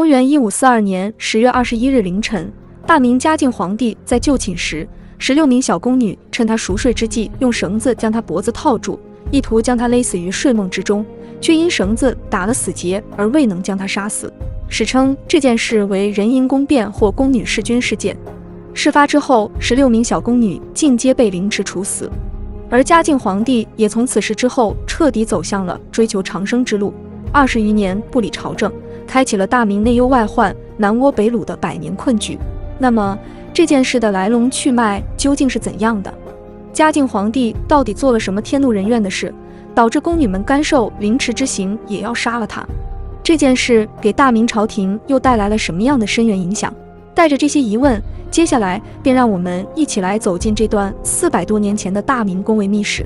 公元1542年10月21日凌晨，大明嘉靖皇帝在就寝时，16名小宫女趁他熟睡之际，用绳子将他脖子套住，意图将他勒死于睡梦之中，却因绳子打了死结而未能将他杀死。史称这件事为人因宫变或宫女弑君事件。事发之后，16名小宫女尽皆被凌迟处死。而嘉靖皇帝也从此事之后彻底走向了追求长生之路，20余年不理朝政，开启了大明内忧外患、南倭北虏的100年困局。那么这件事的来龙去脉究竟是怎样的？嘉靖皇帝到底做了什么天怒人怨的事，导致宫女们甘受凌迟之刑也要杀了他？这件事给大明朝廷又带来了什么样的深远影响？带着这些疑问，接下来便让我们一起来走进这段400多年前的大明宫闱秘史。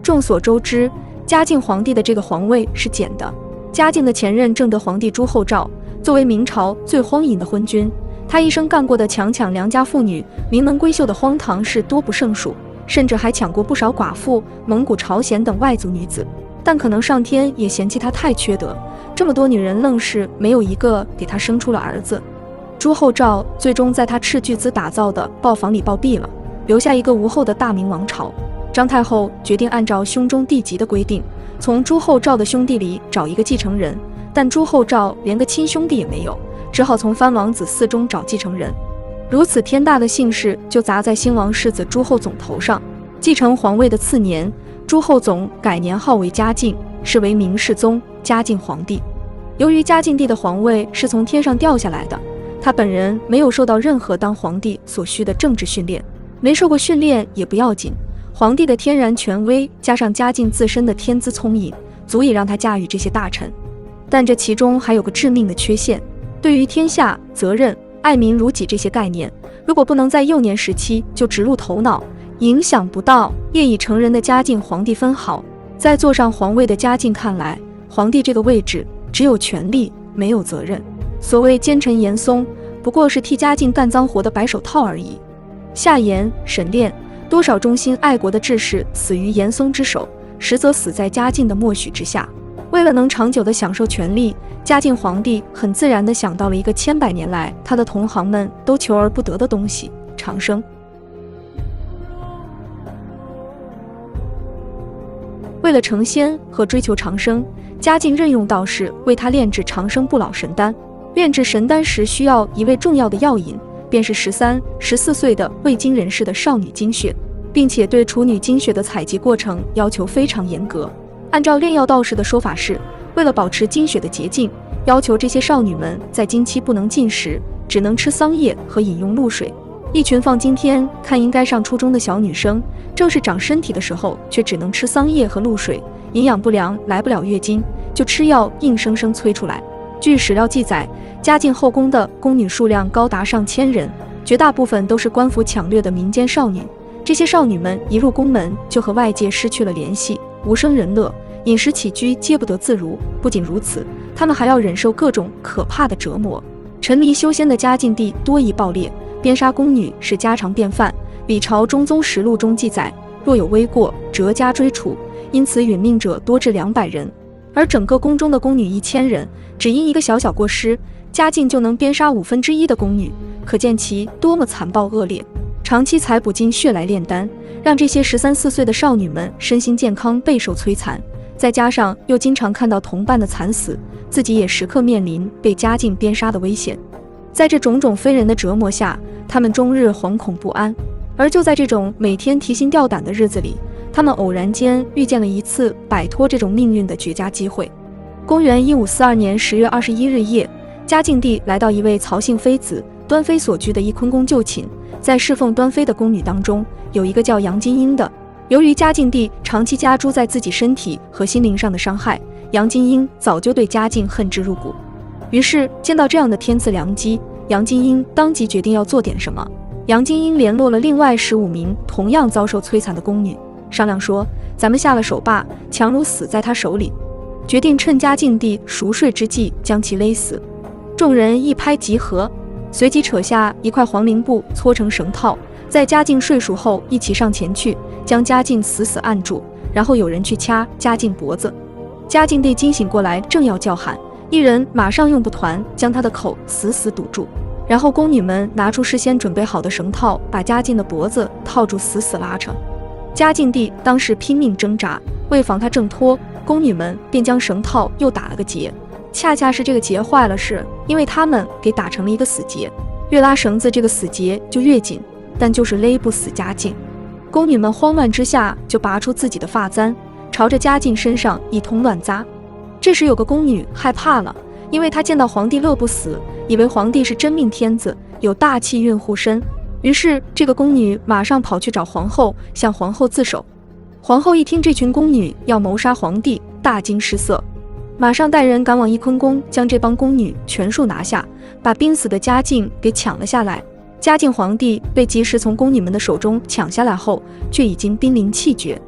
众所周知，嘉靖皇帝的这个皇位是简的。嘉靖的前任正德皇帝朱厚照，作为明朝最荒淫的昏君，他一生干过的强抢良家妇女、名门闺秀的荒唐事多不胜数，甚至还抢过不少寡妇、蒙古、朝鲜等外族女子。但可能上天也嫌弃他太缺德，这么多女人愣是没有一个给他生出了儿子。朱厚照最终在他斥巨资打造的豹房里暴毙了，留下一个无后的大明王朝。张太后决定按照兄终弟及的规定，从朱厚照的兄弟里找一个继承人，但朱厚照连个亲兄弟也没有，只好从藩王子嗣中找继承人。如此天大的幸事就砸在兴王世子朱厚总头上。继承皇位的次年，朱厚总改年号为嘉靖，是为明世宗嘉靖皇帝。由于嘉靖帝的皇位是从天上掉下来的，他本人没有受到任何当皇帝所需的政治训练，没受过训练也不要紧，皇帝的天然权威加上嘉靖自身的天资聪颖，足以让他驾驭这些大臣。但这其中还有个致命的缺陷，对于天下、责任、爱民如己这些概念，如果不能在幼年时期就植入头脑，影响不到业已成人的嘉靖皇帝分毫。在坐上皇位的嘉靖看来，皇帝这个位置只有权力没有责任，所谓奸臣严嵩不过是替嘉靖干脏活的白手套而已。夏言、沈炼多少忠心爱国的志士死于严嵩之手，实则死在嘉靖的默许之下。为了能长久地享受权力，嘉靖皇帝很自然地想到了一个千百年来他的同行们都求而不得的东西——长生。为了成仙和追求长生，嘉靖任用道士为他炼制长生不老神丹。炼制神丹时需要一味重要的药引，便是13、14岁的未经人事的少女精血，并且对处女精血的采集过程要求非常严格。按照炼药道士的说法是，为了保持精血的洁净，要求这些少女们在经期不能进食，只能吃桑叶和饮用露水。一群放今天看应该上初中的小女生，正是长身体的时候，却只能吃桑叶和露水，营养不良，来不了月经，就吃药硬生生催出来。据史料记载，嘉靖后宫的宫女数量高达上千人，绝大部分都是官府抢掠的民间少女。这些少女们一入宫门就和外界失去了联系，无生人乐，饮食起居皆不得自如。不仅如此，她们还要忍受各种可怕的折磨。沉迷修仙的嘉靖帝多疑暴烈，鞭杀宫女是家常便饭。李朝中宗实录中记载，若有微过，折加追处，因此殒命者多至200人。而整个宫中的宫女1000人，只因一个小小过失，嘉靖就能鞭杀1/5的宫女，可见其多么残暴恶劣。长期采补精血来炼丹，让这些13、14岁的少女们身心健康备受摧残，再加上又经常看到同伴的惨死，自己也时刻面临被嘉靖鞭杀的危险。在这种种非人的折磨下，他们终日惶恐不安。而就在这种每天提心吊胆的日子里，他们偶然间遇见了一次摆脱这种命运的绝佳机会。公元1542年10月21日夜，嘉靖帝来到一位曹姓妃子端妃所居的翊坤宫就寝。在侍奉端妃的宫女当中，有一个叫杨金英的。由于嘉靖帝长期加诸在自己身体和心灵上的伤害，杨金英早就对嘉靖恨之入骨。于是见到这样的天赐良机，杨金英当即决定要做点什么。杨金英联络了另外15名同样遭受摧残的宫女，商量说：“咱们下了手罢，强如死在他手里。”决定趁嘉靖帝熟睡之际将其勒死。众人一拍即合，随即扯下一块黄绫布搓成绳套，在嘉靖睡熟后一起上前去，将嘉靖死死按住，然后有人去掐嘉靖脖子。嘉靖帝惊醒过来，正要叫喊，一人马上用布团将他的口死死堵住，然后宫女们拿出事先准备好的绳套，把嘉靖的脖子套住，死死拉扯。嘉靖帝当时拼命挣扎，为防他挣脱，宫女们便将绳套又打了个结。恰恰是这个结坏了，是因为他们给打成了一个死结，越拉绳子这个死结就越紧，但就是勒不死嘉靖。宫女们慌乱之下就拔出自己的发簪，朝着嘉靖身上一通乱扎。这时有个宫女害怕了，因为她见到皇帝乐不死，以为皇帝是真命天子，有大气运护身，于是这个宫女马上跑去找皇后，向皇后自首。皇后一听这群宫女要谋杀皇帝，大惊失色，马上带人赶往翊坤宫，将这帮宫女全数拿下，把濒死的嘉靖给抢了下来。嘉靖皇帝被及时从宫女们的手中抢下来后，却已经濒临气绝。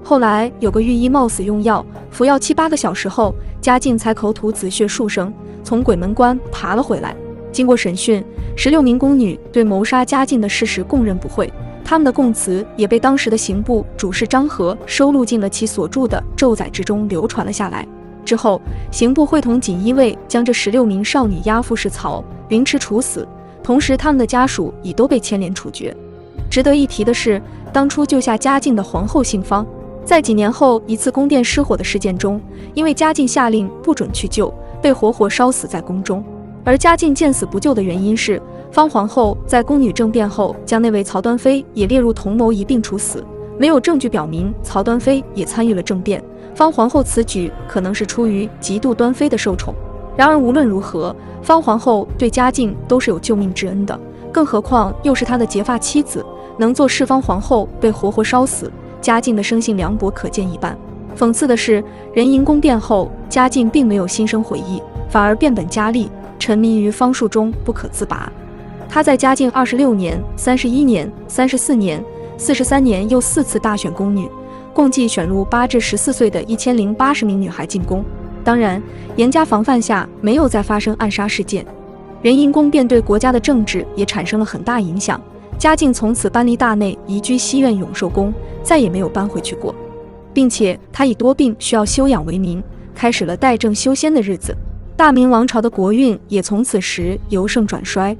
后来有个御医冒死用药，服药7、8个小时后，嘉靖才口吐紫血数升，从鬼门关爬了回来。经过审讯，16名宫女对谋杀嘉靖的事实供认不讳，他们的供词也被当时的刑部主事张和收录进了其所著的《奏载》之中，流传了下来。之后，刑部会同锦衣卫将这16名少女押赴市曹，凌迟处死，同时他们的家属已都被牵连处决。值得一提的是，当初救下嘉靖的皇后姓方，在几年后一次宫殿失火的事件中，因为嘉靖下令不准去救，被活活烧死在宫中。而嘉靖见死不救的原因是，方皇后在宫女政变后，将那位曹端妃也列入同谋一并处死，没有证据表明曹端妃也参与了政变。方皇后此举可能是出于嫉妒端妃的受宠。然而无论如何，方皇后对嘉靖都是有救命之恩的，更何况又是他的结发妻子，能做事方皇后被活活烧死，嘉靖的生性凉薄可见一斑。讽刺的是，仁宁宫变后，嘉靖并没有心生悔意，反而变本加厉，沉迷于方术中不可自拔。他在嘉靖26年、31年、34年、43年又4次大选宫女，共计选入8至14岁的1080名女孩进宫。当然，严加防范下，没有再发生暗杀事件。仁宁宫变对国家的政治也产生了很大影响。嘉靖从此搬离大内，移居西苑永寿宫，再也没有搬回去过，并且他以多病需要休养为名，开始了怠政修仙的日子。大明王朝的国运也从此时由盛转衰。